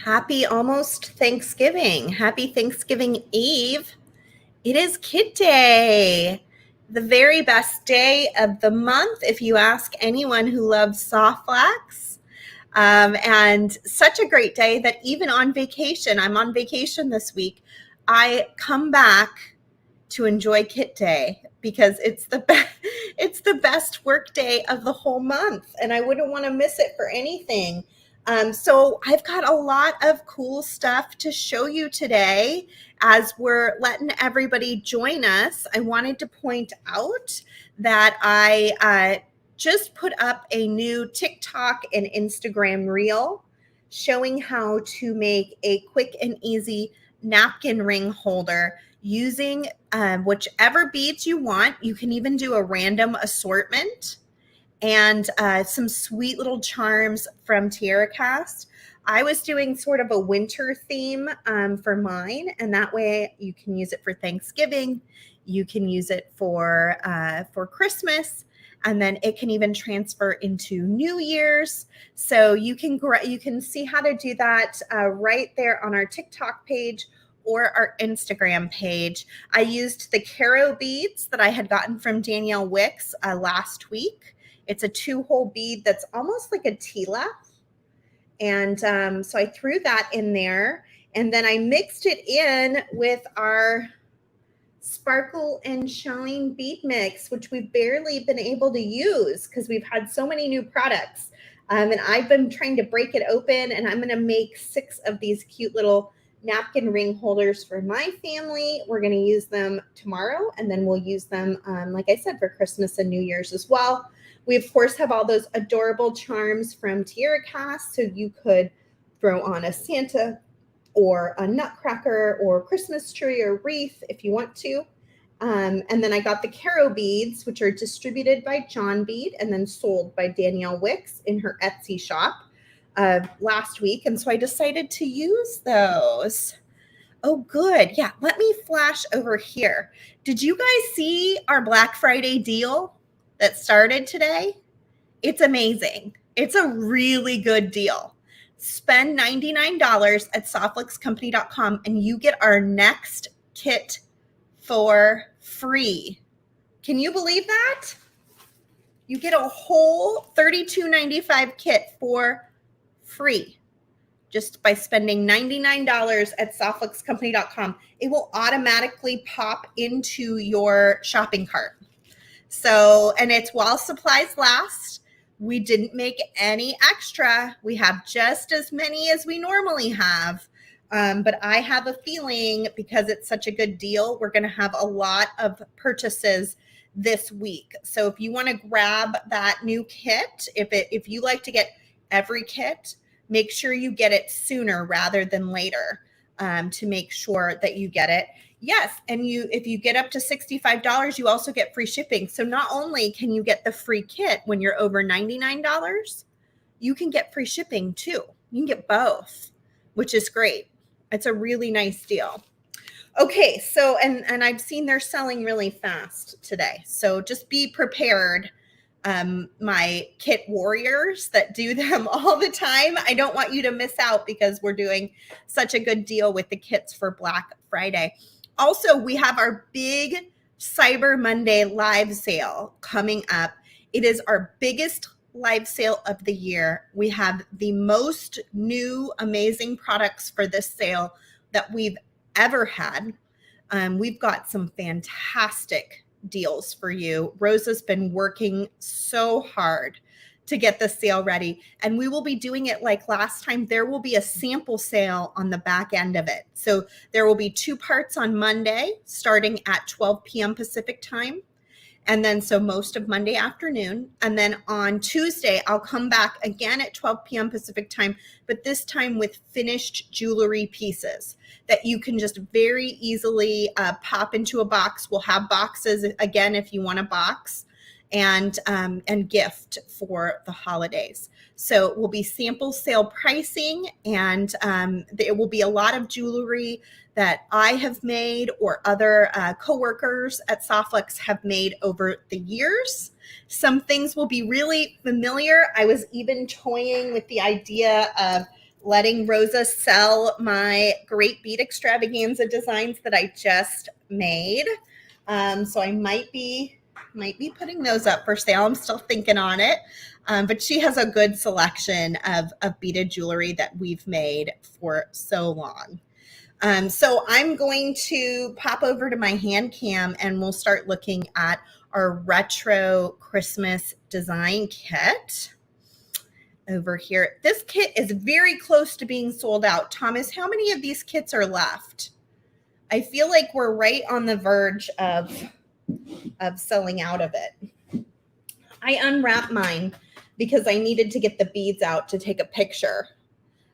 Happy almost Thanksgiving. Happy Thanksgiving Eve. It is Kit Day, the very best day of the month if you ask anyone who loves soft flax. And such a great day that even on vacation, I'm on vacation this week, I come back to enjoy Kit Day because it's the best work day of the whole month, and I wouldn't want to miss it for anything. So I've got a lot of cool stuff to show you today as we're letting everybody join us. I wanted to point out that I just put up a new TikTok and Instagram reel showing how to make a quick and easy napkin ring holder using whichever beads you want. You can even do a random assortment and some sweet little charms from Tiara Cast. I was doing sort of a winter theme for mine, and that way you can use it for Thanksgiving, you can use it for Christmas, and then it can even transfer into New Year's. So you can see how to do that right there on our TikTok page or our Instagram page. I used the Caro beads that I had gotten from Danielle Wicks last week. It's a 2-hole bead that's almost like a tila. And so I threw that in there, and then I mixed it in with our Sparkle and Shine bead mix, which we've barely been able to use because we've had so many new products. And I've been trying to break it open, and I'm going to make 6 of these cute little napkin ring holders for my family. We're going to use them tomorrow, and then we'll use them, like I said, for Christmas and New Year's as well. We, of course, have all those adorable charms from Tiara Cast, so you could throw on a Santa or a nutcracker or Christmas tree or wreath if you want to. And then I got the Caro beads, which are distributed by John Bead and then sold by Danielle Wicks in her Etsy shop last week. And so I decided to use those. Oh, good. Yeah, let me flash over here. Did you guys see our Black Friday deal that started today? It's amazing. It's a really good deal. Spend $99 at softflexcompany.com and you get our next kit for free. Can you believe that? You get a whole $32.95 kit for free just by spending $99 at softflexcompany.com. It will automatically pop into your shopping cart. So, and it's while supplies last. We didn't make any extra. We have just as many as we normally have. But I have a feeling because it's such a good deal, we're going to have a lot of purchases this week. So if you want to grab that new kit, if you like to get every kit, make sure you get it sooner rather than later to make sure that you get it. Yes, and if you get up to $65, you also get free shipping. So not only can you get the free kit when you're over $99, you can get free shipping too. You can get both, which is great. It's a really nice deal. Okay, so and I've seen they're selling really fast today. So just be prepared. My kit warriors that do them all the time. I don't want you to miss out because we're doing such a good deal with the kits for Black Friday. Also, we have our big Cyber Monday live sale coming up. It is our biggest live sale of the year. We have the most new amazing products for this sale that we've ever had. We've got some fantastic deals for you. Rosa's been working so hard to get the sale ready, and we will be doing it like last time. There will be a sample sale on the back end of it. So there will be 2 parts on Monday starting at 12 p.m. Pacific time. And then so most of Monday afternoon. And then on Tuesday, I'll come back again at 12 p.m. Pacific time, but this time with finished jewelry pieces that you can just very easily pop into a box. We'll have boxes again if you want a box and gift for the holidays. So it will be sample sale pricing, and there will be a lot of jewelry that I have made or other coworkers at Softflex have made over the years. Some things will be really familiar. I was even toying with the idea of letting Rosa sell my great bead extravaganza designs that I just made. So I might be putting those up for sale. I'm still thinking on it. But she has a good selection of beaded jewelry that we've made for so long. So I'm going to pop over to my hand cam and we'll start looking at our retro Christmas design kit over here. This kit is very close to being sold out. Thomas, how many of these kits are left? I feel like we're right on the verge of selling out of it. I unwrapped mine because I needed to get the beads out to take a picture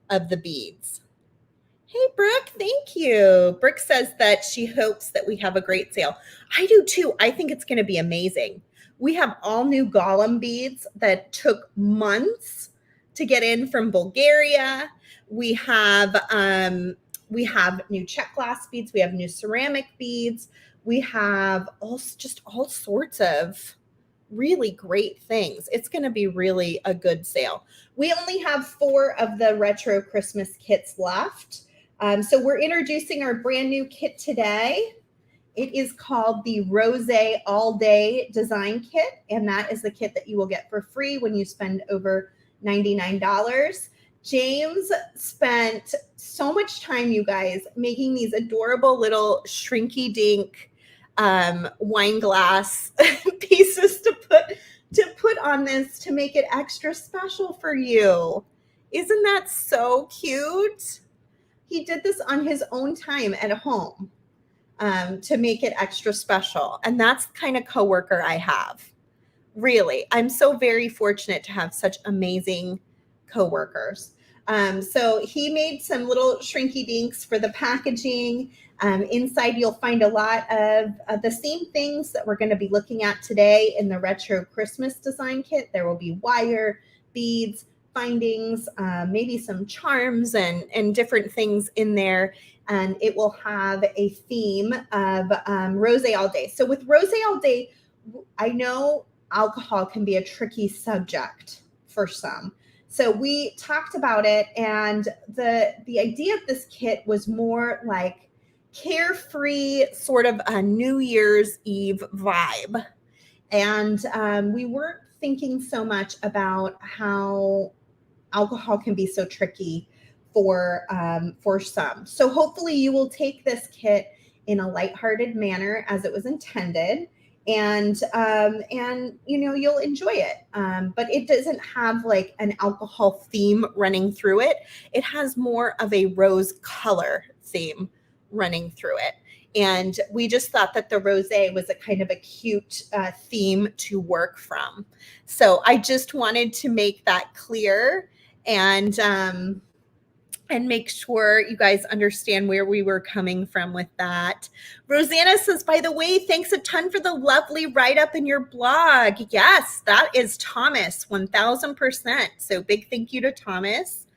of the beads. Hey, Brooke, thank you. Brooke says that she hopes that we have a great sale. I do too. I think it's going to be amazing. We have all new Gollum beads that took months to get in from Bulgaria. We have new check glass beads. We have new ceramic beads. We have all sorts of really great things. It's going to be really a good sale. We only have 4 of the retro Christmas kits left. So we're introducing our brand new kit today. It is called the Rosé All Day Design Kit, and that is the kit that you will get for free when you spend over $99. James spent so much time, you guys, making these adorable little shrinky-dink wine glass pieces to put on this to make it extra special for you. Isn't that so cute? He did this on his own time at home to make it extra special. And that's the kind of coworker I have. Really, I'm so very fortunate to have such amazing coworkers. So he made some little shrinky dinks for the packaging. Inside, you'll find a lot of the same things that we're going to be looking at today in the retro Christmas design kit. There will be wire, beads, findings, maybe some charms and different things in there. And it will have a theme of Rosé All Day. So with Rosé All Day, I know alcohol can be a tricky subject for some. So we talked about it, and the idea of this kit was more like carefree, sort of a New Year's Eve vibe. And we weren't thinking so much about how alcohol can be so tricky for some. So hopefully you will take this kit in a lighthearted manner as it was intended, and you'll enjoy it. But it doesn't have like an alcohol theme running through it. It has more of a rose color theme running through it. And we just thought that the rosé was a kind of a cute theme to work from. So I just wanted to make that clear and make sure you guys understand where we were coming from with that. Rosanna says, by the way, thanks a ton for the lovely write-up in your blog. Yes, that is Thomas, 1000%. So big thank you to Thomas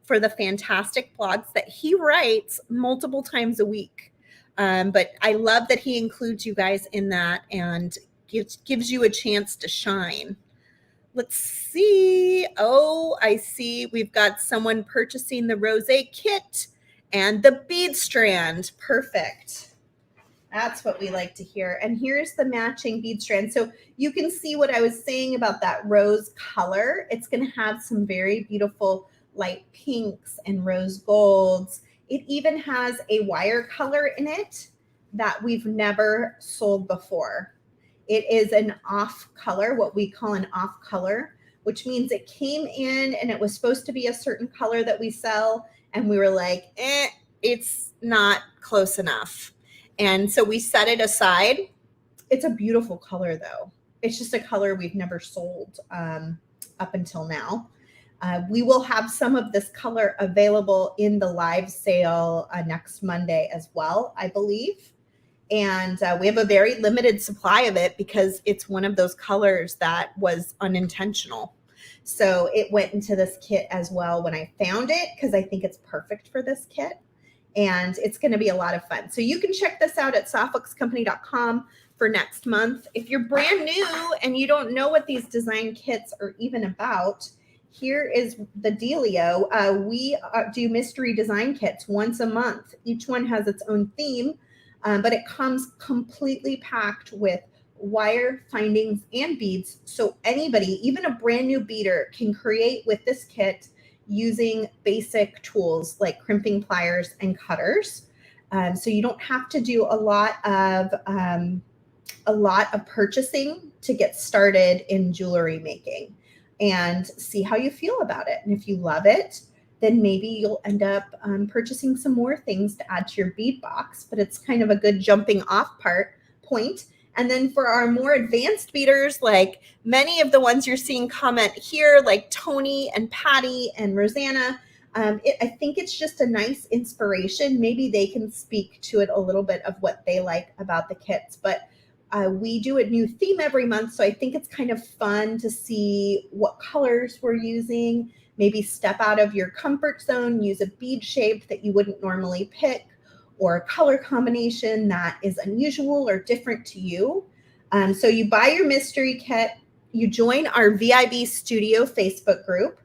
for the fantastic blogs that he writes multiple times a week. But I love that he includes you guys in that and gives you a chance to shine. Let's see. Oh, I see. We've got someone purchasing the Rosé kit and the bead strand. Perfect. That's what we like to hear. And here's the matching bead strand. So you can see what I was saying about that rose color. It's going to have some very beautiful light pinks and rose golds. It even has a wire color in it that we've never sold before. It is an off color, what we call an off color, which means it came in and it was supposed to be a certain color that we sell. And we were like, it's not close enough. And so we set it aside. It's a beautiful color, though. It's just a color we've never sold up until now. We will have some of this color available in the live sale next Monday as well, I believe. And we have a very limited supply of it because it's one of those colors that was unintentional. So it went into this kit as well when I found it because I think it's perfect for this kit. And it's going to be a lot of fun. So you can check this out at softluxcompany.com for next month. If you're brand new and you don't know what these design kits are even about, here is the dealio. We do mystery design kits once a month. Each one has its own theme, but it comes completely packed with wire findings and beads. So anybody, even a brand new beader, can create with this kit using basic tools like crimping pliers and cutters. So you don't have to do a lot of purchasing to get started in jewelry making, and see how you feel about it. And if you love it, then maybe you'll end up purchasing some more things to add to your bead box. But it's kind of a good jumping off point. And then for our more advanced beaders, like many of the ones you're seeing comment here, like Tony and Patty and Rosanna, I think it's just a nice inspiration. Maybe they can speak to it a little bit of what they like about the kits. But we do a new theme every month, so I think it's kind of fun to see what colors we're using. Maybe step out of your comfort zone, use a bead shape that you wouldn't normally pick, or a color combination that is unusual or different to you. So you buy your mystery kit, you join our VIB Studio Facebook group.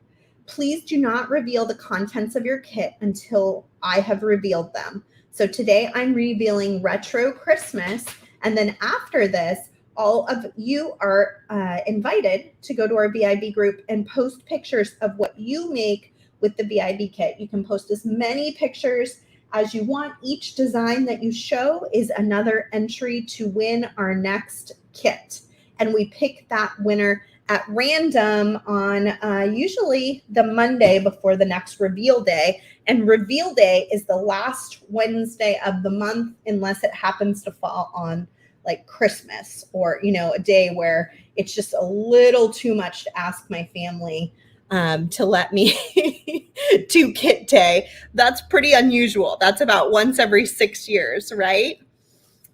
Please do not reveal the contents of your kit until I have revealed them. So today I'm revealing Retro Christmas, and then after this, all of you are invited to go to our VIB group and post pictures of what you make with the VIB kit. You can post as many pictures as you want. Each design that you show is another entry to win our next kit. And we pick that winner at random on usually the Monday before the next reveal day. And reveal day is the last Wednesday of the month, unless it happens to fall on like Christmas, or, you know, a day where it's just a little too much to ask my family to let me do kit day. That's pretty unusual. That's about once every 6 years, right?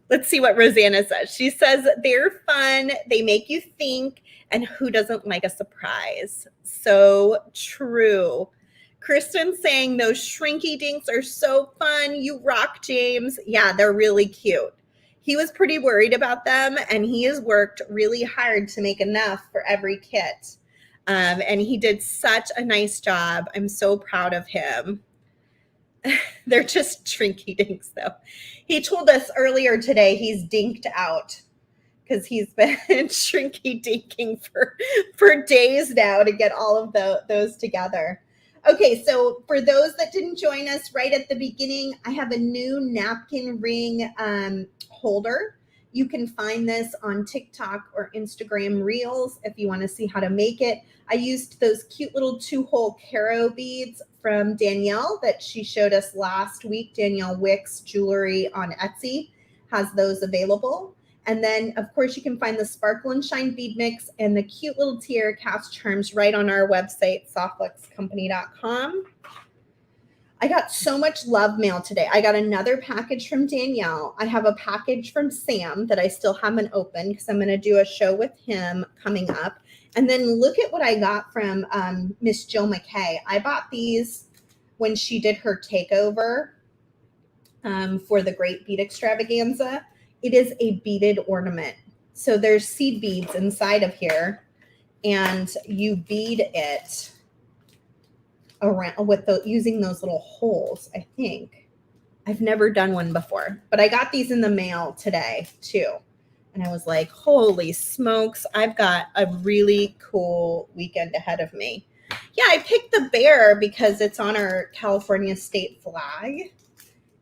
Let's see what Rosanna says. She says, they're fun, they make you think, and who doesn't like a surprise? So true. Kristen's saying those shrinky dinks are so fun. You rock, James. Yeah, they're really cute. He was pretty worried about them, and he has worked really hard to make enough for every kit. And he did such a nice job. I'm so proud of him. They're just shrinky dinks, though. He told us earlier today he's dinked out because he's been shrinky dinking for days now to get all of those together. Okay, so for those that didn't join us right at the beginning, I have a new napkin ring holder. You can find this on TikTok or Instagram Reels if you want to see how to make it. I used those cute little 2-hole caro beads from Danielle that she showed us last week. Danielle Wicks Jewelry on Etsy has those available. And then, of course, you can find the Sparkle and Shine bead mix and the cute little tiara cast charms right on our website, softluxcompany.com. I got so much love mail today. I got another package from Danielle. I have a package from Sam that I still haven't opened because I'm going to do a show with him coming up. And then look at what I got from Miss Jill McKay. I bought these when she did her takeover for the Great Bead Extravaganza. It is a beaded ornament. So there's seed beads inside of here, and you bead it around with using those little holes, I think. I've never done one before, but I got these in the mail today too. And I was like, holy smokes, I've got a really cool weekend ahead of me. Yeah, I picked the bear because it's on our California state flag.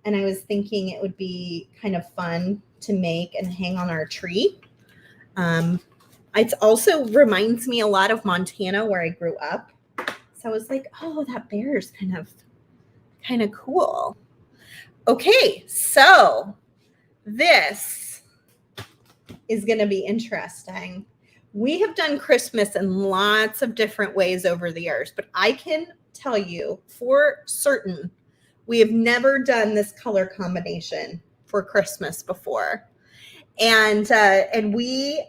And I was thinking it would be kind of fun to make and hang on our tree. It also reminds me a lot of Montana, where I grew up. So I was like, oh, that bear is kind of cool. Okay, so this is going to be interesting. We have done Christmas in lots of different ways over the years, but I can tell you for certain we have never done this color combination for Christmas before. And we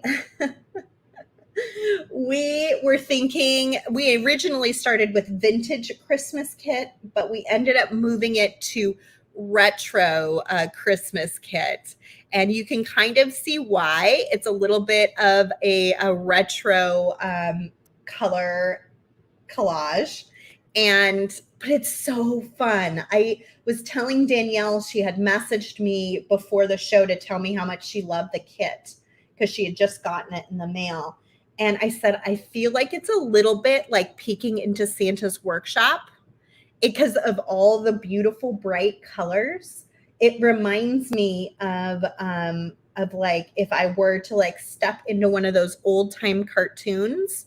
we were thinking, we originally started with vintage Christmas kit, but we ended up moving it to retro Christmas kit. And you can kind of see why. It's a little bit of a retro color collage. But it's so fun. I was telling Danielle, she had messaged me before the show to tell me how much she loved the kit because she had just gotten it in the mail. And I said, I feel like it's a little bit like peeking into Santa's workshop because of all the beautiful bright colors. It reminds me of like if I were to like step into one of those old time cartoons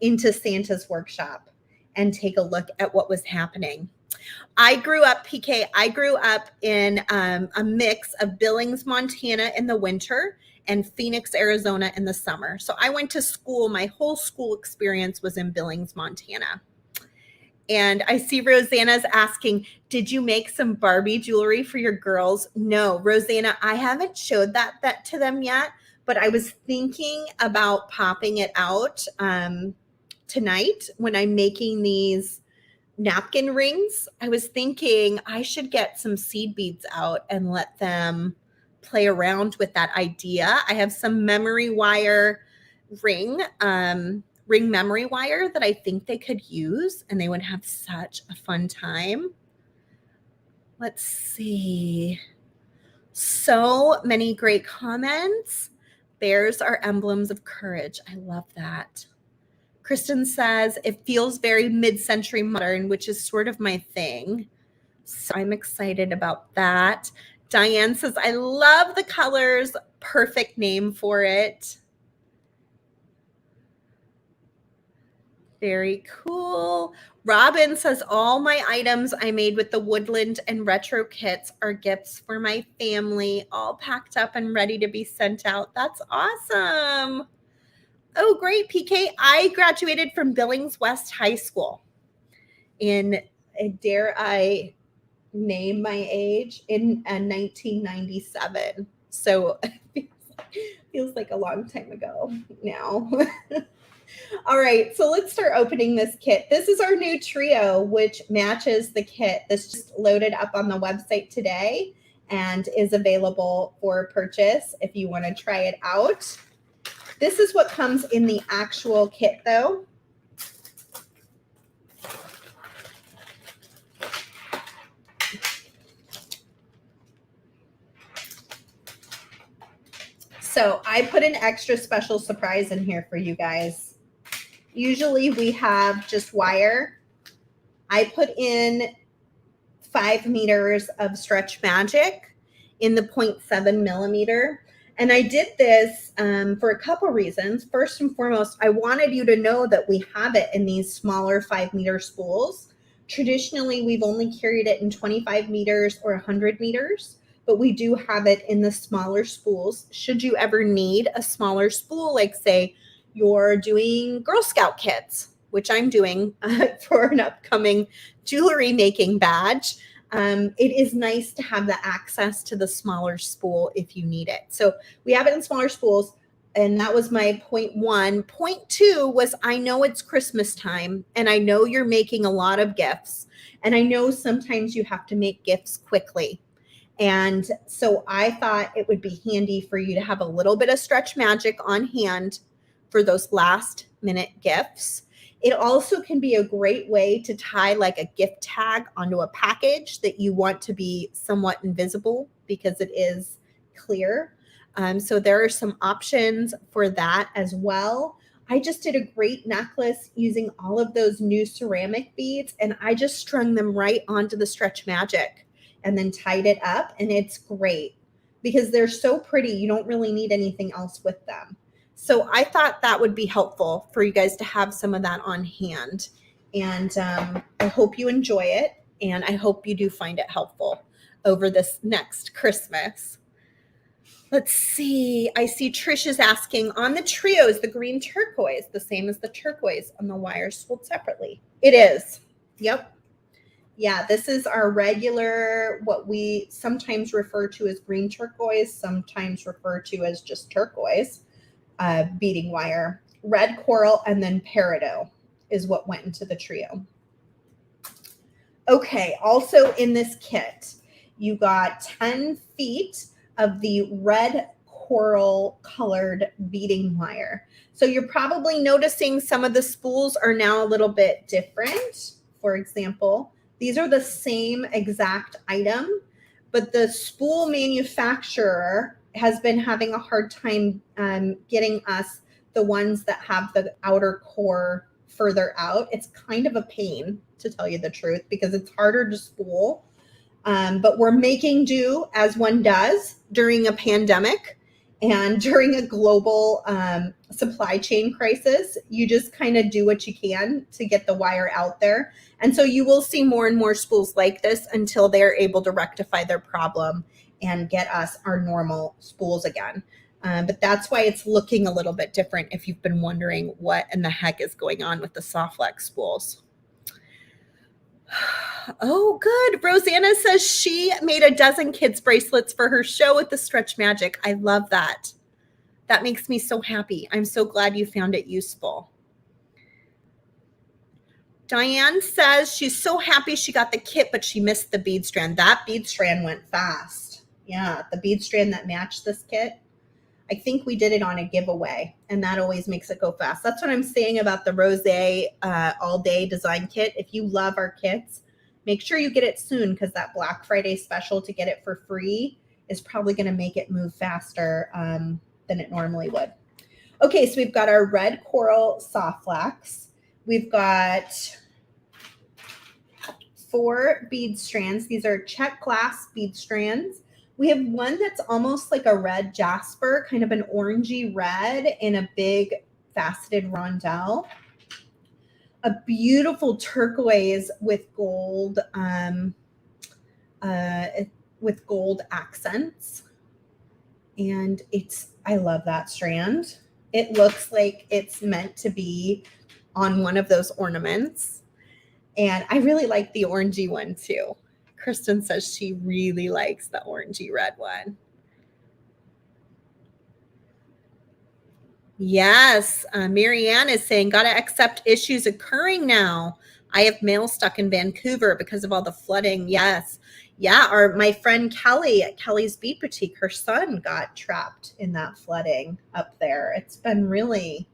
into Santa's workshop and take a look at what was happening. I grew up, PK, I grew up in a mix of Billings, Montana in the winter and Phoenix, Arizona in the summer. So I went to school, my whole school experience was in Billings, Montana. And I see Rosanna's asking, did you make some Barbie jewelry for your girls? No, Rosanna, I haven't showed that to them yet, but I was thinking about popping it out tonight when I'm making these napkin rings. I was thinking I should get some seed beads out and let them play around with that idea. I have some memory wire ring memory wire that I think they could use and they would have such a fun time. Let's see. So many great comments. Bears are emblems of courage. I love that. Kristen says, it feels very mid-century modern, which is sort of my thing. So I'm excited about that. Diane says, I love the colors. Perfect name for it. Very cool. Robin says, all my items I made with the woodland and retro kits are gifts for my family, all packed up and ready to be sent out. That's awesome. Oh, great, PK. I graduated from Billings West High School in, dare I name my age, in 1997. So it feels like a long time ago now. All right, so let's start opening this kit. This is our new trio, which matches the kit. This just loaded up on the website today and is available for purchase if you want to try it out. This is what comes in the actual kit, though. So I put an extra special surprise in here for you guys. Usually we have just wire. I put in 5 meters of Stretch Magic in the 0.7 millimeter. And I did this for a couple reasons. First and foremost, I wanted you to know that we have it in these smaller 5-meter spools. Traditionally, we've only carried it in 25 meters or 100 meters, but we do have it in the smaller spools. Should you ever need a smaller spool, like say you're doing Girl Scout kits, which I'm doing for an upcoming jewelry making badge, it is nice to have the access to the smaller spool if you need it. So we have it in smaller spools, and that was my point one. Point two was, I know it's Christmas time, and I know you're making a lot of gifts, and I know sometimes you have to make gifts quickly. And so I thought it would be handy for you to have a little bit of Stretch Magic on hand for those last minute gifts. It also can be a great way to tie like a gift tag onto a package that you want to be somewhat invisible because it is clear. So there are some options for that as well. I just did a great necklace using all of those new ceramic beads, and I just strung them right onto the Stretch Magic and then tied it up, and it's great because they're so pretty. You don't really need anything else with them. So I thought that would be helpful for you guys to have some of that on hand. And I hope you enjoy it, and I hope you do find it helpful over this next Christmas. Let's see. I see Trish is asking, on the trios, the green turquoise, the same as the turquoise on the wire sold separately? It is. Yep. Yeah, this is our regular, what we sometimes refer to as green turquoise, sometimes refer to as just turquoise. Beading wire, red coral, and then peridot is what went into the trio. Okay, also in this kit, you got 10 feet of the red coral colored beading wire. So you're probably noticing some of the spools are now a little bit different. For example, these are the same exact item, but the spool manufacturer has been having a hard time getting us the ones that have the outer core further out. It's kind of a pain, to tell you the truth, because it's harder to spool. But we're making do as one does during a pandemic and during a global supply chain crisis. You just kind of do what you can to get the wire out there. And so you will see more and more spools like this until they're able to rectify their problem and get us our normal spools again. But that's why it's looking a little bit different if you've been wondering what in the heck is going on with the soft flex spools. Oh, good. Rosanna says she made a dozen kids bracelets for her show with the Stretch Magic. I love that. That makes me so happy. I'm so glad you found it useful. Diane says she's so happy she got the kit, but she missed the bead strand. That bead strand went fast. Yeah, the bead strand that matched this kit. I think we did it on a giveaway, and that always makes it go fast. That's what I'm saying about the Rosé all-day design kit. If you love our kits, make sure you get it soon, because that Black Friday special to get it for free is probably going to make it move faster than it normally would. Okay, so we've got our red coral soft flax. We've got 4 bead strands. These are check glass bead strands. We have one that's almost like a red jasper, kind of an orangey red in a big faceted rondelle. A beautiful turquoise with gold accents. And I love that strand. It looks like it's meant to be on one of those ornaments. And I really like the orangey one too. Kristen says she really likes the orangey red one. Yes, Marianne is saying, gotta accept issues occurring now. I have mail stuck in Vancouver because of all the flooding. Yes. Yeah, my friend Kelly at Kelly's Bead Boutique, her son got trapped in that flooding up there. It's been really,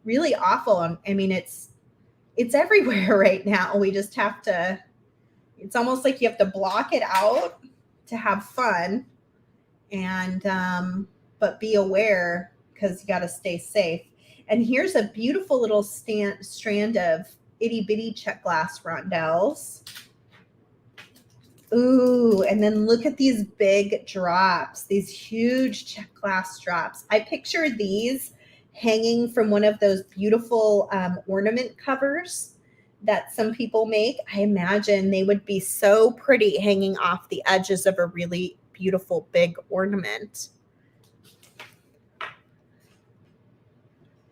really awful. I mean, it's everywhere right now. We just have to, it's almost like you have to block it out to have fun, and but be aware, because you got to stay safe. And here's a beautiful little strand of itty bitty check glass rondelles. Ooh, and then look at these big drops, these huge check glass drops. I picture these hanging from one of those beautiful ornament covers that some people make. I imagine they would be so pretty hanging off the edges of a really beautiful big ornament.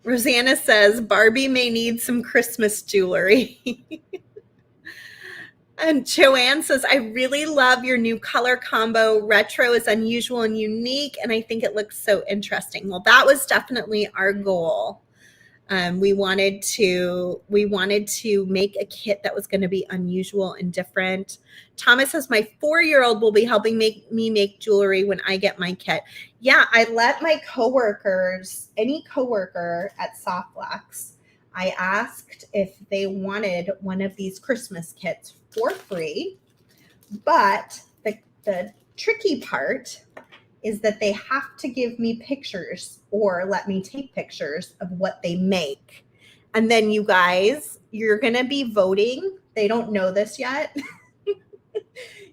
Rosanna says Barbie may need some Christmas jewelry. And Joanne says, I really love your new color combo. Retro is unusual and unique, and I think it looks so interesting. Well, that was definitely our goal. We wanted to make a kit that was going to be unusual and different. Thomas says my 4-year-old will be helping me make jewelry when I get my kit. Yeah, I let my coworkers, any coworker at Soft Flax, I asked if they wanted one of these Christmas kits for free. But the tricky part is that they have to give me pictures or let me take pictures of what they make. And then you guys, you're going to be voting. They don't know this yet.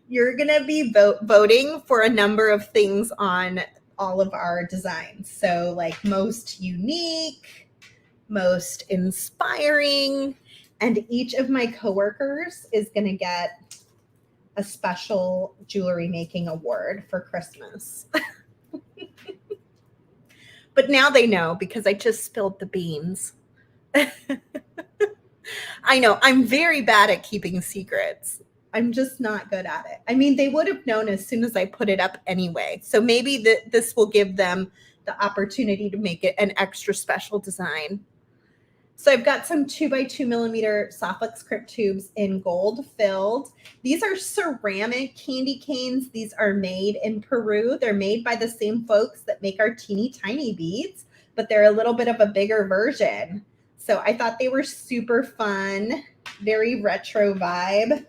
You're going to be voting for a number of things on all of our designs. So like most unique, most inspiring, and each of my coworkers is going to get a special jewelry making award for Christmas. But now they know, because I just spilled the beans. I know I'm very bad at keeping secrets. I'm just not good at it. I mean, they would have known as soon as I put it up anyway. So maybe this will give them the opportunity to make it an extra special design. So I've got some 2x2mm Softlex Crypt tubes in gold filled. These are ceramic candy canes. These are made in Peru. They're made by the same folks that make our teeny tiny beads, but they're a little bit of a bigger version. So I thought they were super fun, very retro vibe.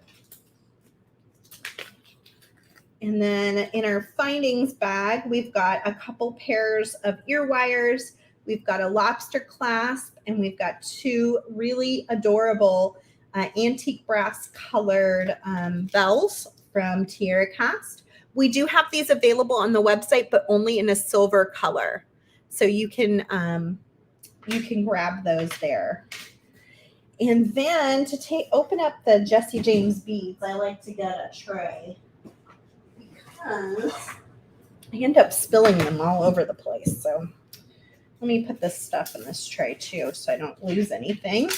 And then in our findings bag, we've got a couple pairs of ear wires. We've got a lobster clasp, and we've got two really adorable antique brass colored bells from Tierra Cast. We do have these available on the website, but only in a silver color. So you can grab those there. And then to open up the Jesse James beads, I like to get a tray, because I end up spilling them all over the place. So let me put this stuff in this tray too, so I don't lose anything.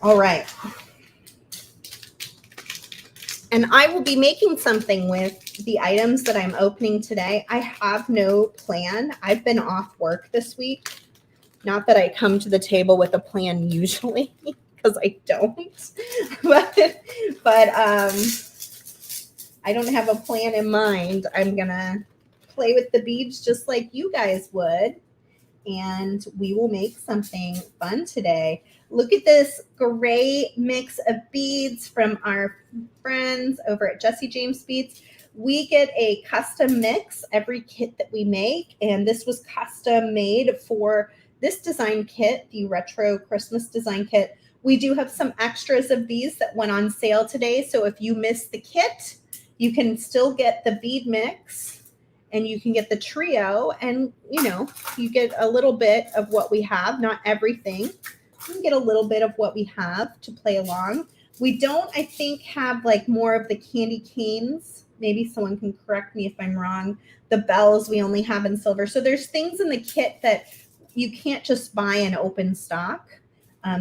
All right. And I will be making something with the items that I'm opening today. I have no plan. I've been off work this week. Not that I come to the table with a plan usually, because I don't. but I don't have a plan in mind. I'm going to play with the beads just like you guys would, and we will make something fun today. Look at this great mix of beads from our friends over at Jesse James Beads. We get a custom mix every kit that we make, and this was custom made for this design kit, the Retro Christmas Design Kit. We do have some extras of these that went on sale today, so if you missed the kit, you can still get the bead mix, and you can get the trio, and you get a little bit of what we have, not everything. You can get a little bit of what we have to play along. We don't, I think, have like more of the candy canes. Maybe someone can correct me if I'm wrong. The bells we only have in silver. So there's things in the kit that you can't just buy in open stock.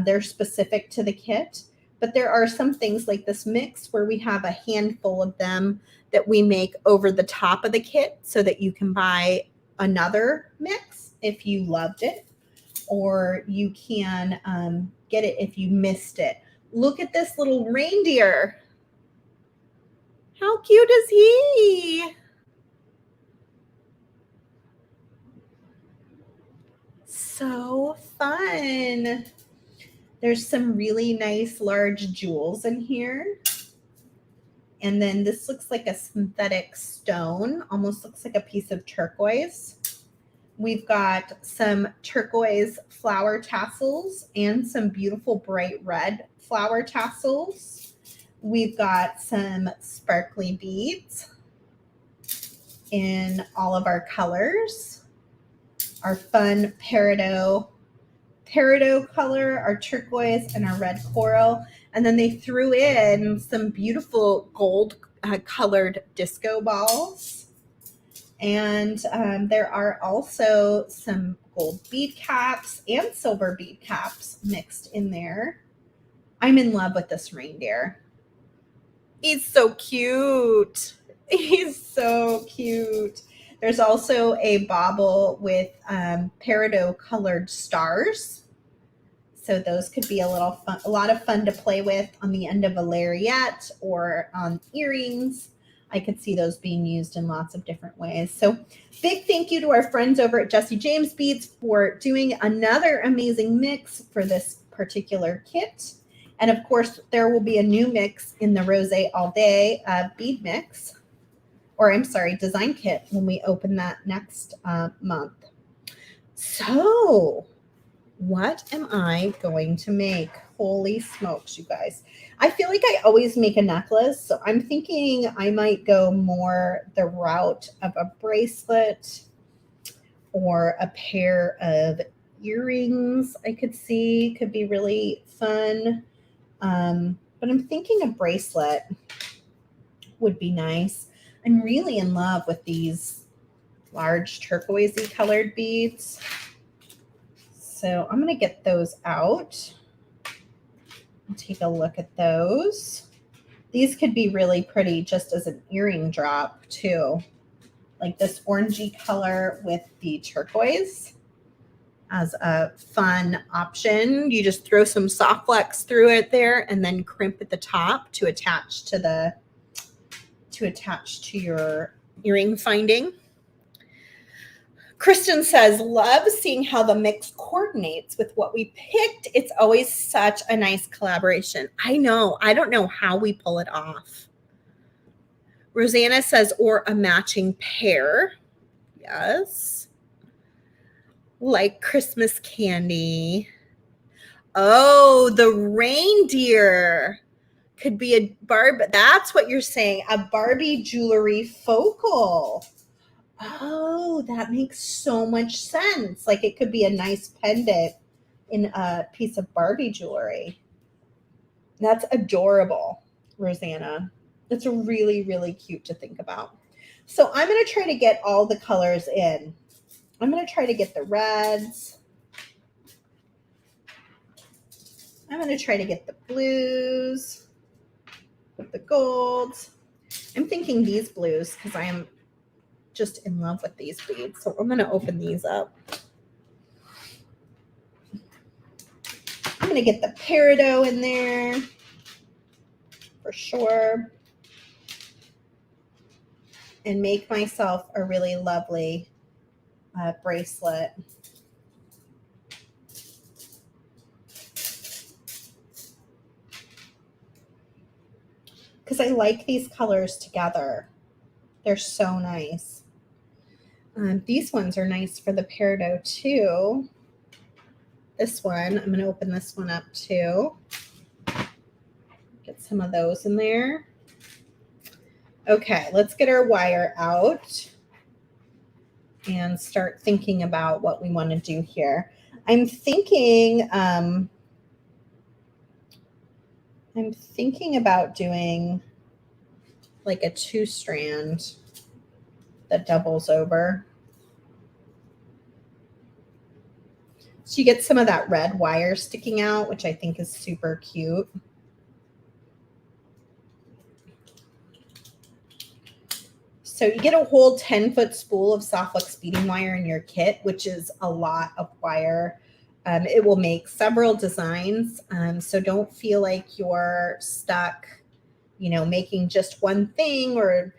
They're specific to the kit. But there are some things like this mix where we have a handful of them that we make over the top of the kit so that you can buy another mix if you loved it, or you can get it if you missed it. Look at this little reindeer. How cute is he? So fun. There's some really nice large jewels in here. And then this looks like a synthetic stone, almost looks like a piece of turquoise. We've got some turquoise flower tassels and some beautiful bright red flower tassels. We've got some sparkly beads in all of our colors. Our fun peridot color, our turquoise, and our red coral. And then they threw in some beautiful gold colored disco balls. And there are also some gold bead caps and silver bead caps mixed in there. I'm in love with this reindeer. He's so cute. He's so cute. There's also a bauble with peridot colored stars. So those could be a lot of fun to play with on the end of a lariat or on earrings. I could see those being used in lots of different ways. So big thank you to our friends over at Jesse James Beads for doing another amazing mix for this particular kit. And of course, there will be a new mix in the Rosé All Day bead mix, or I'm sorry, design kit, when we open that next month. So what am I going to make? Holy smokes, you guys. I feel like I always make a necklace, so I'm thinking I might go more the route of a bracelet or a pair of earrings. I could see could be really fun. But I'm thinking a bracelet would be nice. I'm really in love with these large turquoisey colored beads. So I'm going to get those out and take a look at those. These could be really pretty just as an earring drop too. Like this orangey color with the turquoise. as a fun option. You just throw some soft flex through it there and then crimp at the top to attach to your earring finding. Kristen says, love seeing how the mix coordinates with what we picked. It's always such a nice collaboration. I know. I don't know how we pull it off. Rosanna says, or a matching pair. Yes. Like Christmas candy. Oh, the reindeer could be a Barbie. That's what you're saying. A Barbie jewelry focal. Oh, that makes so much sense. Like it could be a nice pendant in a piece of Barbie jewelry. That's adorable, Rosanna. It's really, really cute to think about. So I'm going to try to get all the colors in. I'm going to try to get the reds. I'm going to try to get the blues with the golds. I'm thinking these blues because I am just in love with these beads. So I'm going to open these up. I'm going to get the peridot in there for sure and make myself a really lovely bracelet. Because I like these colors together. They're so nice. These ones are nice for the peridot too. This one, I'm going to open this one up too. Get some of those in there. Okay, let's get our wire out and start thinking about what we want to do here. I'm thinking about doing like a 2-strand that doubles over. So you get some of that red wire sticking out, which I think is super cute. So you get a whole 10-foot spool of soft flex beading wire in your kit, which is a lot of wire. It will make several designs. So don't feel like you're stuck, making just one thing or,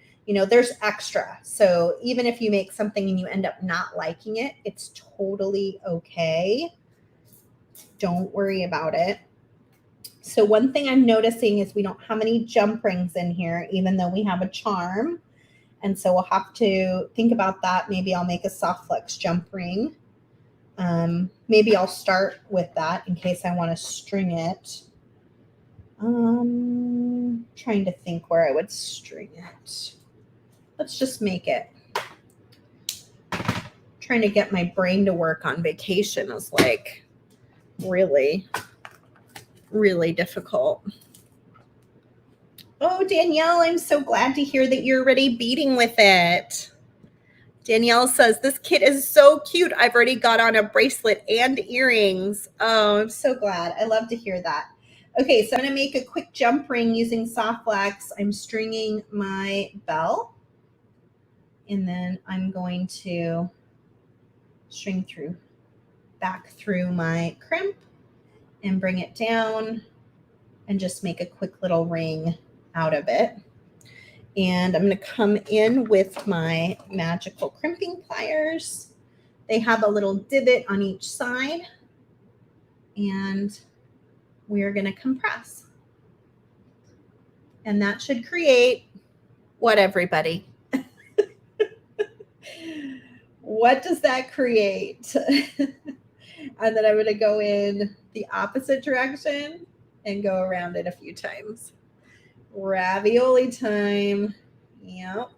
there's extra. So even if you make something and you end up not liking it, it's totally okay. Don't worry about it. So one thing I'm noticing is we don't have any jump rings in here, even though we have a charm. And so we'll have to think about that. Maybe I'll make a soft flex jump ring. Maybe I'll start with that in case I want to string it. Trying to think where I would string it. Let's just make it. Trying to get my brain to work on vacation is like really, really difficult. Oh, Danielle, I'm so glad to hear that you're already beading with it. Danielle says, this kit is so cute. I've already got on a bracelet and earrings. Oh, I'm so glad. I love to hear that. Okay, so I'm going to make a quick jump ring using soft flex. I'm stringing my bell. And then I'm going to string back through my crimp and bring it down and just make a quick little ring out of it. And I'm going to come in with my magical crimping pliers. They have a little divot on each side. And we're going to compress. And that should create what, everybody? What does that create? And then I'm going to go in the opposite direction and go around it a few times. Ravioli time. Yep.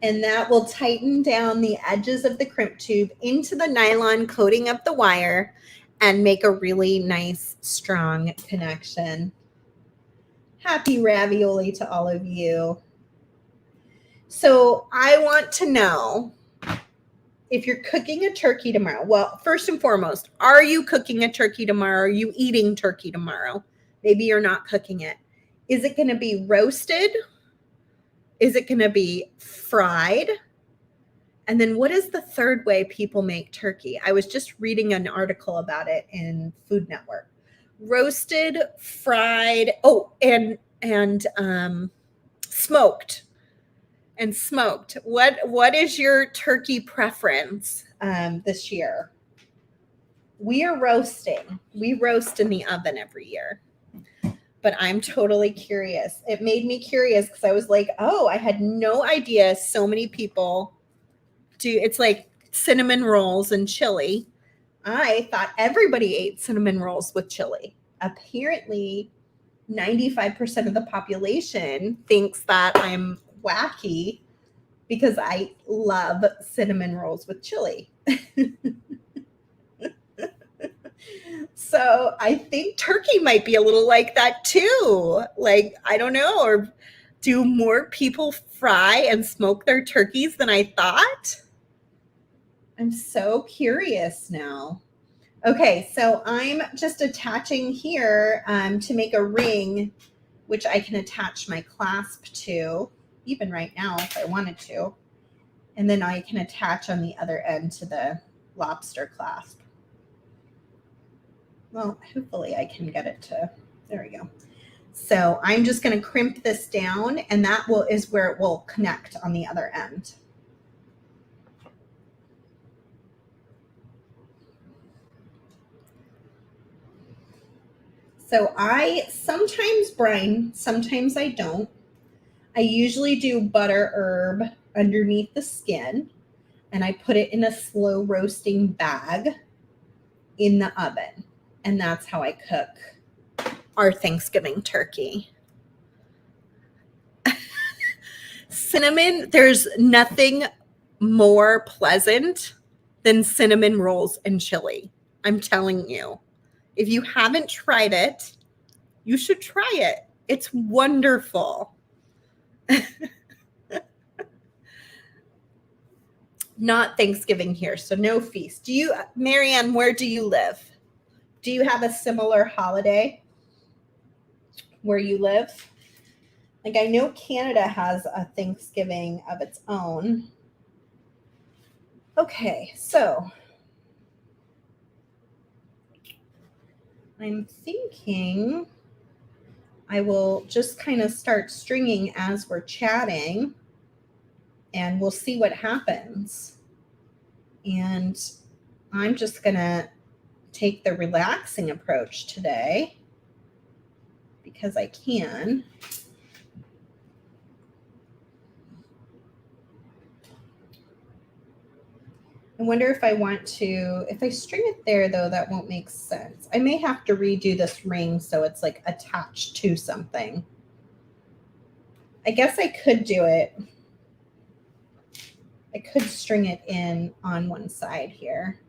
And that will tighten down the edges of the crimp tube into the nylon coating of the wire and make a really nice, strong connection. Happy ravioli to all of you. So I want to know if you're cooking a turkey tomorrow. Well, first and foremost, are you cooking a turkey tomorrow? Are you eating turkey tomorrow? Maybe you're not cooking it. Is it going to be roasted? Is it going to be fried? And then what is the third way people make turkey? I was just reading an article about it in Food Network. Roasted, fried, and smoked. And smoked. What is your turkey preference this year? We are roasting. We roast in the oven every year. But I'm totally curious. It made me curious because I was like, oh, I had no idea so many people do. It's like cinnamon rolls and chili. I thought everybody ate cinnamon rolls with chili. Apparently, 95% of the population thinks that I'm wacky because I love cinnamon rolls with chili. So I think turkey might be a little like that too. Like, I don't know, or do more people fry and smoke their turkeys than I thought? I'm so curious now. Okay, so I'm just attaching here to make a ring, which I can attach my clasp to, even right now if I wanted to. And then I can attach on the other end to the lobster clasp. Well, hopefully I can get it to, there we go. So I'm just going to crimp this down, and that is where it will connect on the other end. So I sometimes brine, sometimes I don't. I usually do butter herb underneath the skin, and I put it in a slow roasting bag in the oven. And that's how I cook our Thanksgiving turkey. Cinnamon, there's nothing more pleasant than cinnamon rolls and chili. I'm telling you. If you haven't tried it, you should try it. It's wonderful. Not Thanksgiving here, so no feast. Do you, Marianne, where do you live? Do you have a similar holiday where you live? Like, I know Canada has a Thanksgiving of its own. Okay, so I'm thinking I will just kind of start stringing as we're chatting, and we'll see what happens. And I'm just going to take the relaxing approach today because I can. I wonder if I want to, if I string it there though, that won't make sense. I may have to redo this ring so it's like attached to something. I guess I could do it. I could string it in on one side here.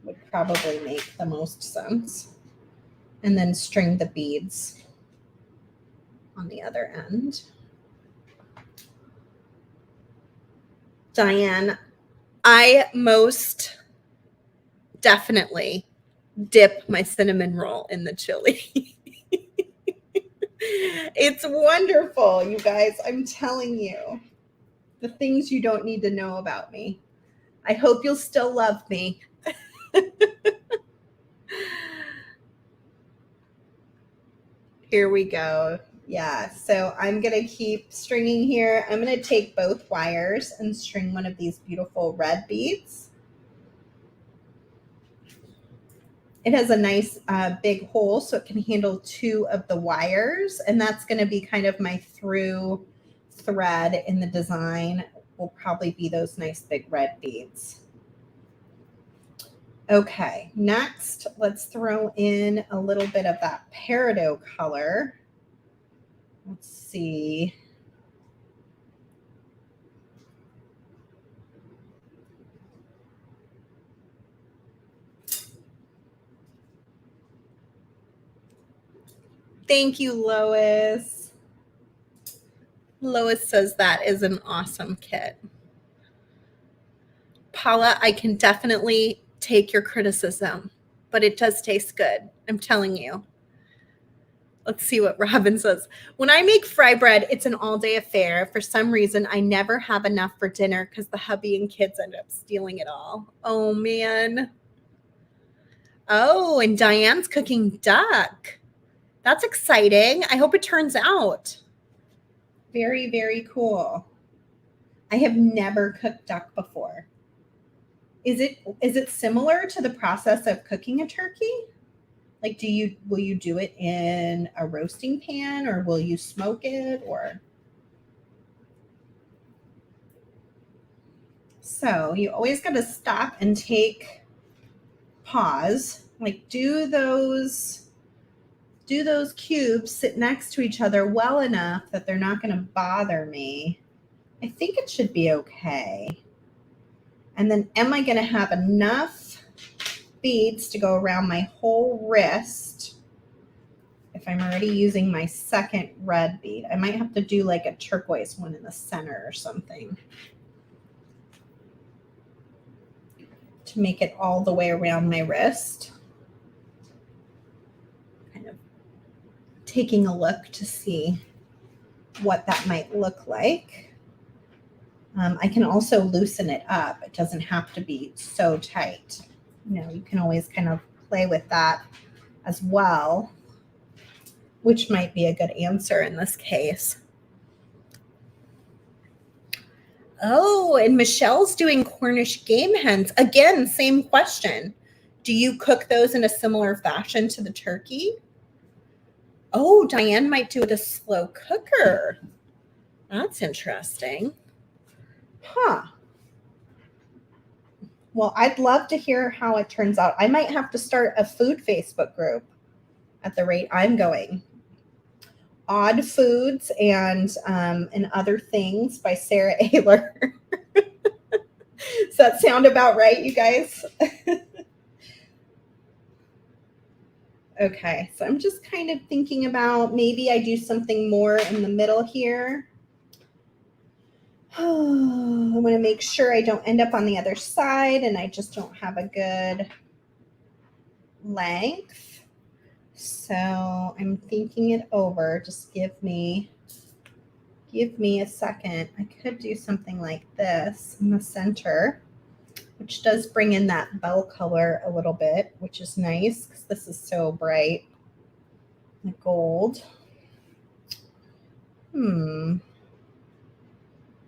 Would probably make the most sense. And then string the beads on the other end. Diane, I most definitely dip my cinnamon roll in the chili. It's wonderful, you guys. I'm telling you. The things you don't need to know about me. I hope you'll still love me. Here we go. Yeah, so I'm going to keep stringing here. I'm going to take both wires and string one of these beautiful red beads. It has a nice big hole so it can handle 2 of the wires, and that's going to be kind of my through thread in the design. Will probably be those nice big red beads. Okay, next let's throw in a little bit of that peridot color. Let's see. Thank you, Lois. Lois says that is an awesome kit. Paula, I can definitely take your criticism, but it does taste good. I'm telling you. Let's see what Robin says. When I make fry bread, it's an all-day affair. For some reason, I never have enough for dinner because the hubby and kids end up stealing it all. Oh, man. Oh, and Diane's cooking duck. That's exciting. I hope it turns out. Very, very cool. I have never cooked duck before. Is it similar to the process of cooking a turkey? Like, will you do it in a roasting pan, or will you smoke it, or? So you always got to stop and take pause. Like, do those cubes sit next to each other well enough that they're not going to bother me? I think it should be okay. And then am I going to have enough beads to go around my whole wrist? If I'm already using my second red bead, I might have to do like a turquoise one in the center or something to make it all the way around my wrist. Kind of taking a look to see what that might look like. I can also loosen it up. It doesn't have to be so tight. You know, you can always kind of play with that as well, which might be a good answer in this case. Oh, and Michelle's doing Cornish game hens. Again, same question. Do you cook those in a similar fashion to the turkey? Oh, Diane might do it a slow cooker. That's interesting. Huh. Well, I'd love to hear how it turns out. I might have to start a food Facebook group at the rate I'm going. Odd Foods and Other Things by Sara Oehler. Does that sound about right, you guys? Okay, so I'm just kind of thinking about maybe I do something more in the middle here. I want to make sure I don't end up on the other side and I just don't have a good length. So I'm thinking it over. Just give me a second. I could do something like this in the center, which does bring in that bell color a little bit, which is nice because this is so bright. The gold.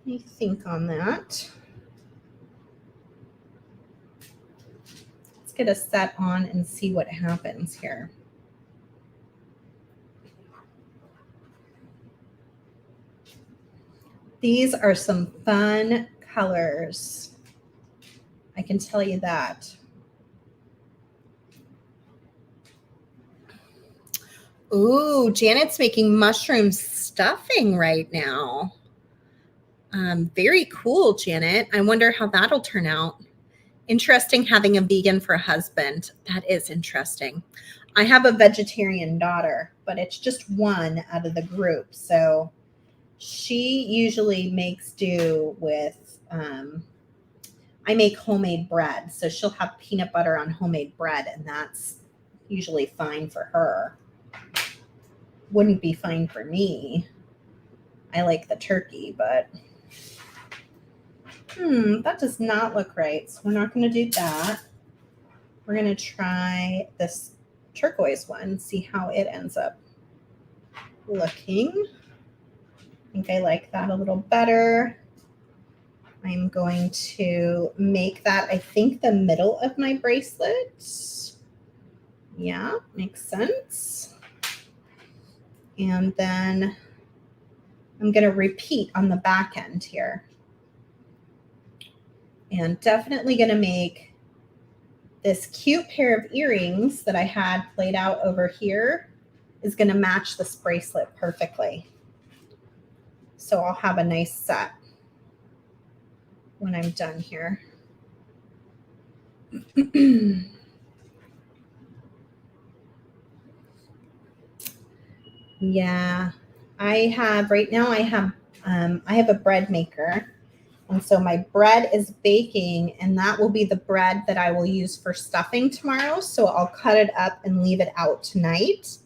Let me think on that. Let's get a set on and see what happens here. These are some fun colors. I can tell you that. Ooh, Janet's making mushroom stuffing right now. Very cool, Janet. I wonder how that'll turn out. Interesting having a vegan for a husband. That is interesting. I have a vegetarian daughter, but it's just one out of the group. So she usually makes do with, I make homemade bread. So she'll have peanut butter on homemade bread, and that's usually fine for her. Wouldn't be fine for me. I like the turkey, but that does not look right. So we're not going to do that. We're going to try this turquoise one, see how it ends up looking. I think I like that a little better. I'm going to make that, I think, the middle of my bracelet. Yeah, makes sense. And then I'm going to repeat on the back end here. And definitely going to make this cute pair of earrings that I had played out over here is going to match this bracelet perfectly. So I'll have a nice set when I'm done here. Yeah, I have a bread maker. And so my bread is baking, and that will be the bread that I will use for stuffing tomorrow. So I'll cut it up and leave it out tonight.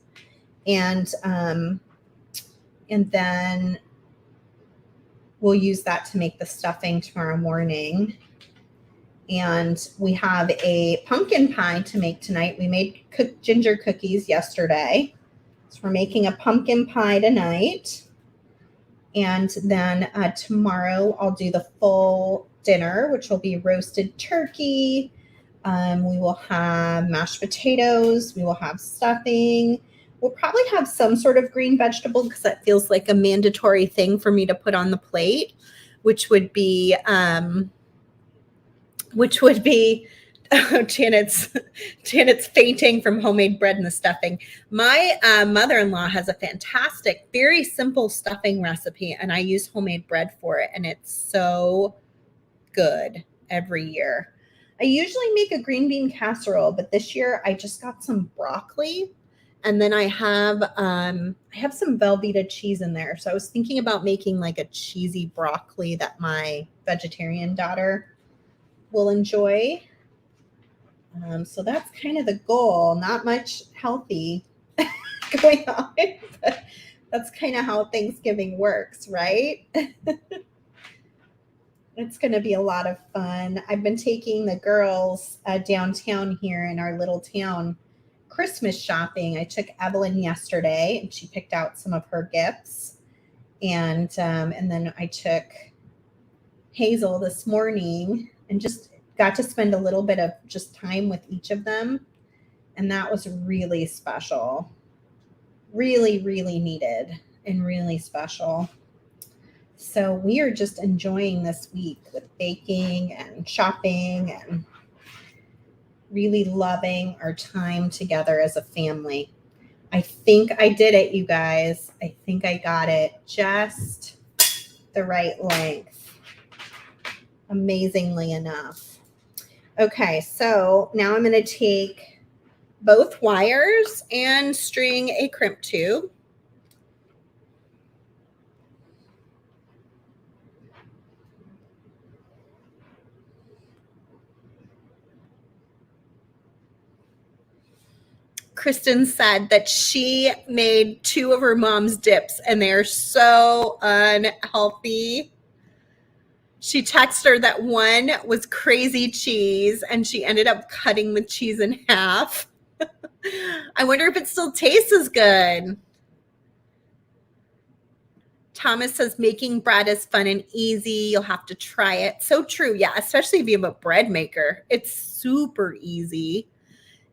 And then we'll use that to make the stuffing tomorrow morning. And we have a pumpkin pie to make tonight. We made ginger cookies yesterday. So we're making a pumpkin pie tonight. And then tomorrow I'll do the full dinner, which will be roasted turkey. We will have mashed potatoes. We will have stuffing. We'll probably have some sort of green vegetable because that feels like a mandatory thing for me to put on the plate, which would be Janet's fainting from homemade bread and the stuffing. My mother-in-law has a fantastic, very simple stuffing recipe, and I use homemade bread for it, and it's so good every year. I usually make a green bean casserole, but this year I just got some broccoli, and then I have some Velveeta cheese in there. So I was thinking about making like a cheesy broccoli that my vegetarian daughter will enjoy. So that's kind of the goal. Not much healthy going on, but that's kind of how Thanksgiving works, right? It's going to be a lot of fun. I've been taking the girls downtown here in our little town Christmas shopping. I took Evelyn yesterday, and she picked out some of her gifts, and then I took Hazel this morning, and just got to spend a little bit of just time with each of them. And that was really special. Really, really needed and really special. So we are just enjoying this week with baking and shopping and really loving our time together as a family. I think I did it, you guys. I think I got it just the right length. Amazingly enough. Okay, so now I'm going to take both wires and string a crimp tube. Kristen said that she made 2 of her mom's dips, and they're so unhealthy. She texted her that one was crazy cheese, and she ended up cutting the cheese in half. I wonder if it still tastes as good. Thomas says making bread is fun and easy. You'll have to try it. So true. Yeah, especially if you have a bread maker. It's super easy.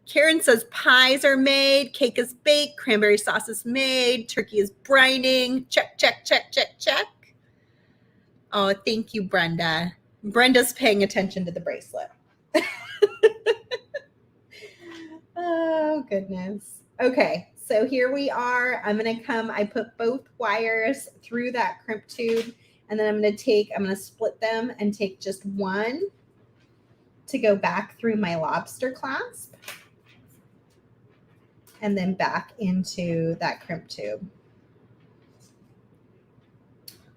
Karen says pies are made, cake is baked, cranberry sauce is made, turkey is brining. Check, check, check, check, check. Oh, thank you, Brenda. Brenda's paying attention to the bracelet. Oh, goodness. Okay, so here we are. I'm going to come, I put both wires through that crimp tube, and then I'm going to split them and take just one to go back through my lobster clasp, and then back into that crimp tube.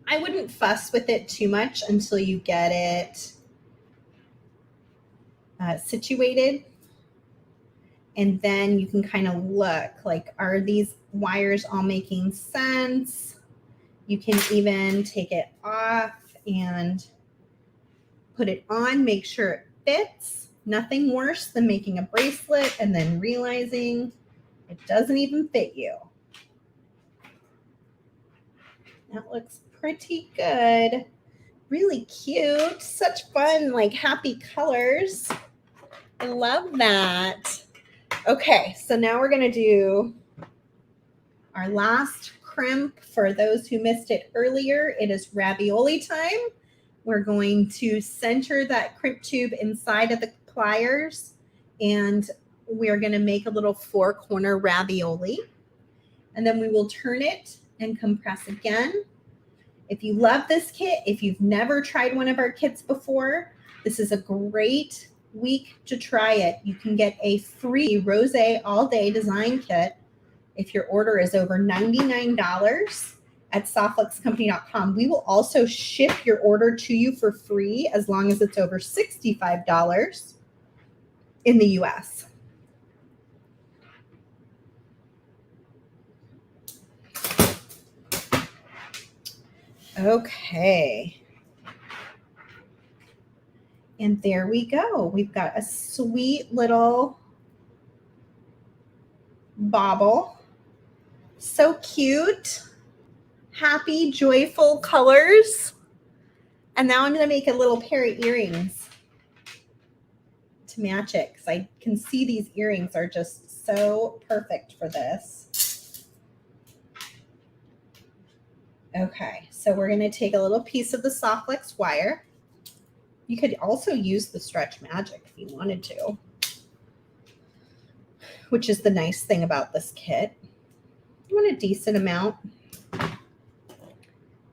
I wouldn't fuss with it too much until you get it situated. And then you can kind of look like, are these wires all making sense? You can even take it off and put it on, make sure it fits. Nothing worse than making a bracelet and then realizing it doesn't even fit you. That looks pretty good. Really cute. Such fun, like happy colors. I love that. Okay, so now we're going to do our last crimp. For those who missed it earlier, it is ravioli time. We're going to center that crimp tube inside of the pliers, and we're going to make a little 4-corner ravioli. And then we will turn it and compress again. If you love this kit, if you've never tried one of our kits before, this is a great week to try it. You can get a free Rosé all-day design kit if your order is over $99 at softluxcompany.com. We will also ship your order to you for free as long as it's over $65 in the US. Okay. And there we go. We've got a sweet little bauble. So cute. Happy, joyful colors. And now I'm going to make a little pair of earrings to match it because I can see these earrings are just so perfect for this. Okay, so we're going to take a little piece of the soft flex wire. You could also use the Stretch Magic if you wanted to, which is the nice thing about this kit. I want a decent amount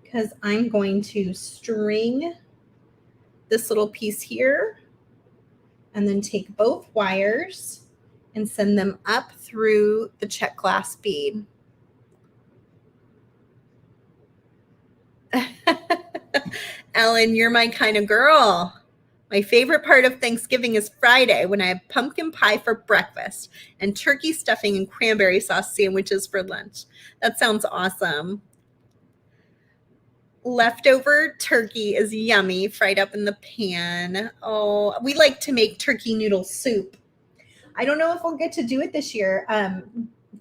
because I'm going to string this little piece here and then take both wires and send them up through the check glass bead. Ellen, you're my kind of girl. My favorite part of Thanksgiving is Friday when I have pumpkin pie for breakfast and turkey stuffing and cranberry sauce sandwiches for lunch. That sounds awesome. Leftover turkey is yummy, fried up in the pan. Oh, we like to make turkey noodle soup. I don't know if we'll get to do it this year.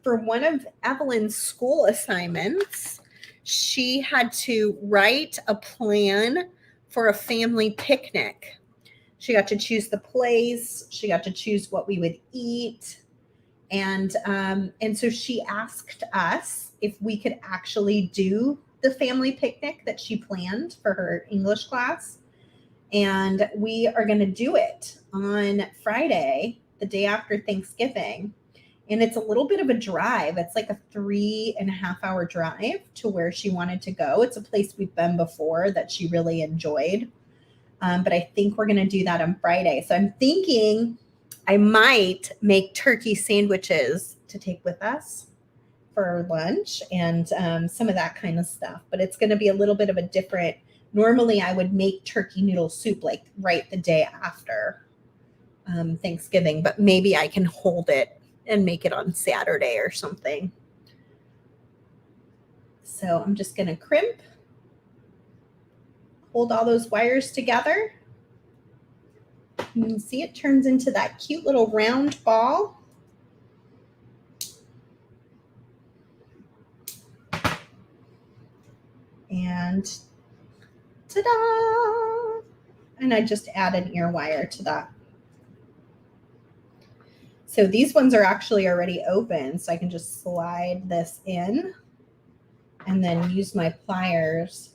For one of Evelyn's school assignments, she had to write a plan for a family picnic. She got to choose the place. She got to choose what we would eat. And so she asked us if we could actually do the family picnic that she planned for her English class. And we are going to do it on Friday, the day after Thanksgiving. And it's a little bit of a drive. It's like a 3.5 hour drive to where she wanted to go. It's a place we've been before that she really enjoyed. But I think we're going to do that on Friday. So I'm thinking I might make turkey sandwiches to take with us for lunch and some of that kind of stuff. But it's going to be a little bit of a different. Normally I would make turkey noodle soup like right the day after Thanksgiving, but maybe I can hold it and make it on Saturday or something. So I'm just going to crimp. Hold all those wires together. You can see it turns into that cute little round ball. And ta-da! And I just add an ear wire to that. So these ones are actually already open, so I can just slide this in and then use my pliers.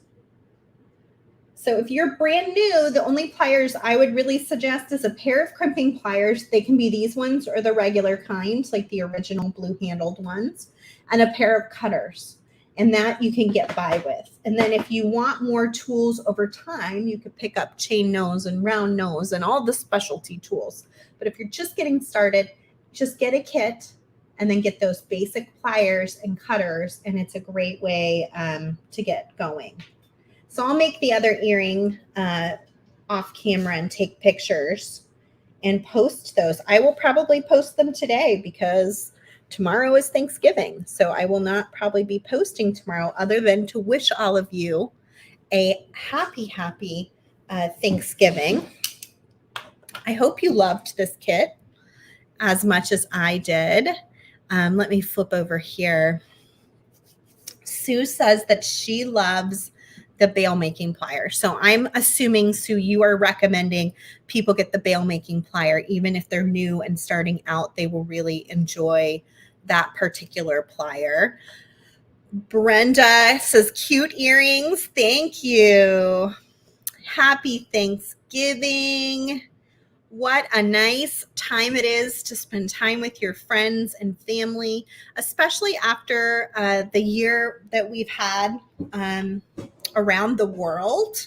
So if you're brand new, the only pliers I would really suggest is a pair of crimping pliers. They can be these ones or the regular kind, like the original blue-handled ones, and a pair of cutters. And that you can get by with. And then if you want more tools over time, you could pick up chain nose and round nose and all the specialty tools. But if you're just getting started, just get a kit and then get those basic pliers and cutters. And it's a great way to get going. So I'll make the other earring off camera and take pictures and post those. I will probably post them today because tomorrow is Thanksgiving. So I will not probably be posting tomorrow other than to wish all of you a happy Thanksgiving. I hope you loved this kit as much as I did. Let me flip over here. Sue says that she loves the bail making plier. So I'm assuming, Sue, you are recommending people get the bail making plier. Even if they're new and starting out, they will really enjoy that particular plier. Brenda says, cute earrings. Thank you. Happy Thanksgiving. What a nice time it is to spend time with your friends and family, especially after the year that we've had around the world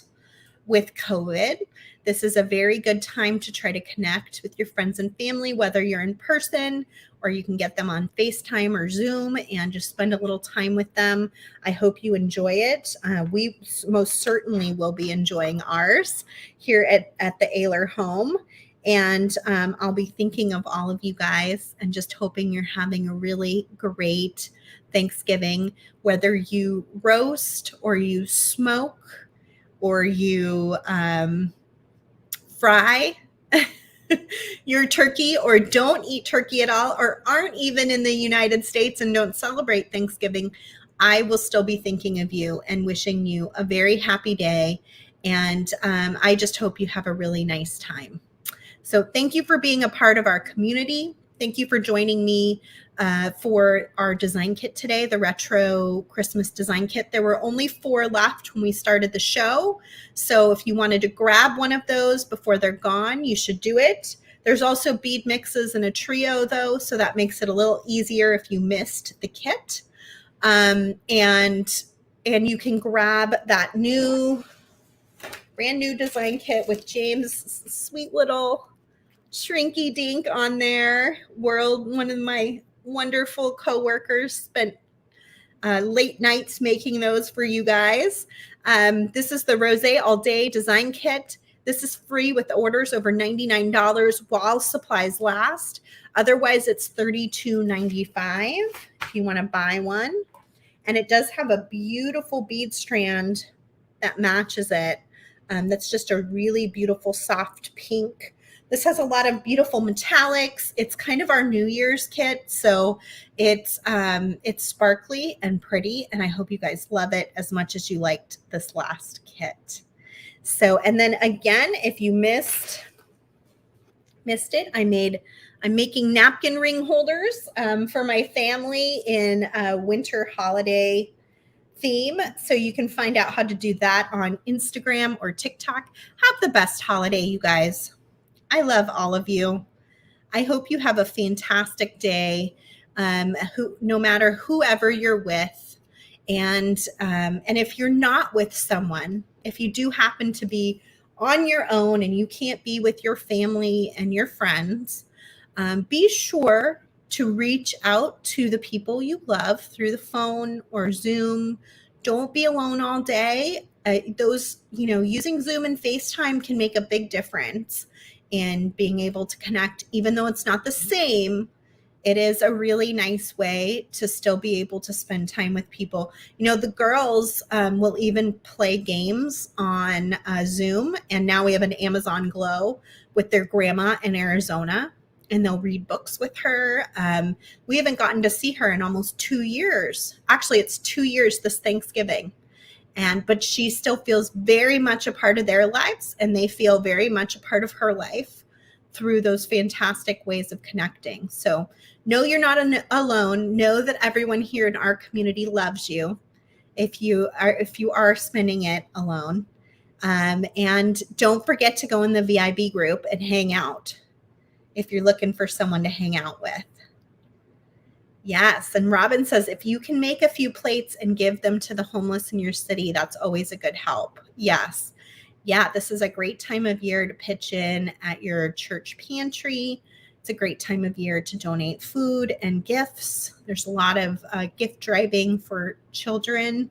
with COVID. This is a very good time to try to connect with your friends and family, whether you're in person or you can get them on FaceTime or Zoom and just spend a little time with them. I hope you enjoy it. We most certainly will be enjoying ours here at the Oehler home. And I'll be thinking of all of you guys and just hoping you're having a really great Thanksgiving, whether you roast or you smoke or you fry your turkey or don't eat turkey at all or aren't even in the United States and don't celebrate Thanksgiving. I will still be thinking of you and wishing you a very happy day. And I just hope you have a really nice time. So thank you for being a part of our community. Thank you for joining me for our design kit today, the retro Christmas design kit. There were only 4 left when we started the show. So if you wanted to grab one of those before they're gone, you should do it. There's also bead mixes in a trio though, so that makes it a little easier if you missed the kit. And you can grab that brand new design kit with James' sweet little Shrinky Dink on there. One of my wonderful coworkers spent late nights making those for you guys. This is the Rosé All Day Design Kit. This is free with orders over $99 while supplies last. Otherwise, it's $32.95 if you want to buy one. And it does have a beautiful bead strand that matches it. That's just a really beautiful soft pink. This has a lot of beautiful metallics. It's kind of our New Year's kit, so it's sparkly and pretty, and I hope you guys love it as much as you liked this last kit. So, and then again, if you missed it, I'm making napkin ring holders for my family in a winter holiday theme. So you can find out how to do that on Instagram or TikTok. Have the best holiday, you guys. I love all of you. I hope you have a fantastic day, no matter whoever you're with. And if you're not with someone, if you do happen to be on your own and you can't be with your family and your friends, be sure to reach out to the people you love through the phone or Zoom. Don't be alone all day. Using Zoom and FaceTime can make a big difference in being able to connect, even though it's not the same. It is a really nice way to still be able to spend time with people. The girls will even play games on Zoom, and now we have an Amazon Glow with their grandma in Arizona, and they'll read books with her. We haven't gotten to see her in almost 2 years. Actually, it's 2 years this Thanksgiving. But she still feels very much a part of their lives, and they feel very much a part of her life through those fantastic ways of connecting. So know you're not alone. Know that everyone here in our community loves you if you are spending it alone. And don't forget to go in the VIB group and hang out if you're looking for someone to hang out with. Yes. And Robin says, if you can make a few plates and give them to the homeless in your city, that's always a good help. Yes. Yeah, this is a great time of year to pitch in at your church pantry. It's a great time of year to donate food and gifts. There's a lot of gift driving for children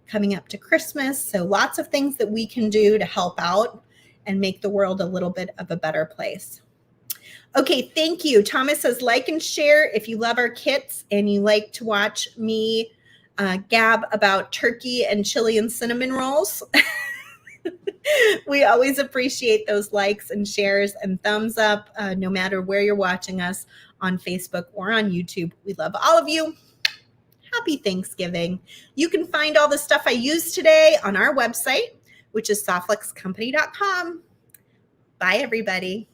coming up to Christmas. So lots of things that we can do to help out and make the world a little bit of a better place. Okay, thank you. Thomas says, like and share if you love our kits and you like to watch me gab about turkey and chili and cinnamon rolls. We always appreciate those likes and shares and thumbs up, no matter where you're watching us on Facebook or on YouTube. We love all of you. Happy Thanksgiving. You can find all the stuff I used today on our website, which is softluxcompany.com. Bye, everybody.